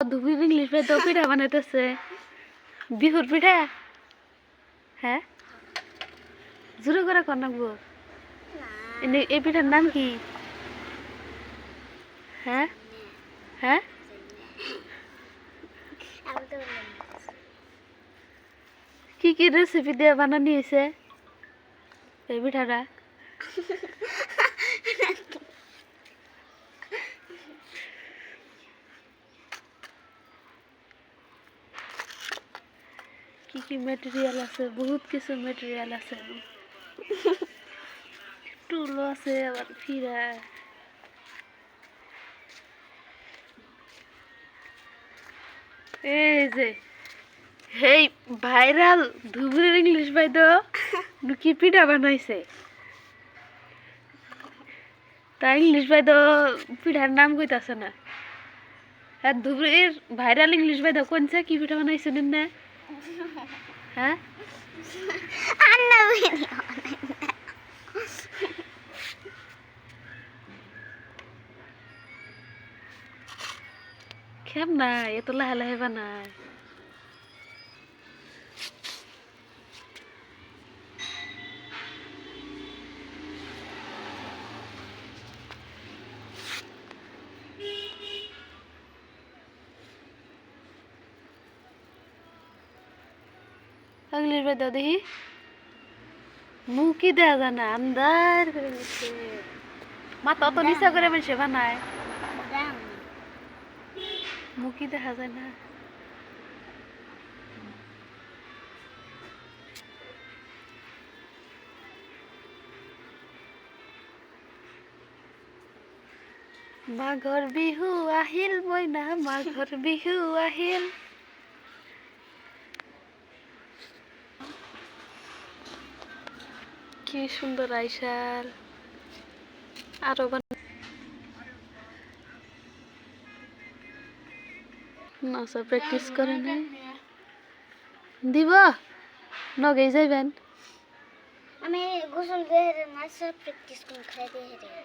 ধুবির English ভাই তো পিঠা বানাইতেছে বিহুর পিঠা। হ্যাঁ জোরে করে কর নাকবো। এই পিঠার নাম কি? হ্যাঁ হ্যাঁ কি কি রেসিপি দিয়ে বানানি হয়েছে এই পিঠাটা? কি কি মেটেরিয়াল আছে? বহুত কিছু মেটেরিয়াল আছে। টুলও আছে আবার ফিরা। এই যে এই ভাইরাল ধুবড়ির ইংলিশ ভাই তো কি পিঠা বানাইছে। তা ইংলিশ ভাই তো পিঠার নাম কইতাছে না। হ্যাঁ ধুবড়ির ভাইরাল ইংলিশ ভাই তো কোনছে কি পিঠা বানাইছে নিন না? হ্যাঁ খেম না এত লাহে লাহে বানায়। ইংলিশ ভাই দাও দেখি মুখই দেওয়া যায় না আন্দার করে নিচ্ছে। মাথা অত নিচা করে মানুষে বানায় মুখই দেখা যায় না। মাঘৰ বিহু আহিল মইনা মাঘৰ বিহু আহিল। কি সুন্দর আইসাল আরো নাচা প্র্যাকটিস করে নাই দিব নগেই যাইবেন। আমি গোসল দিয়ে নাচা প্র্যাকটিস করে খাই দিয়ে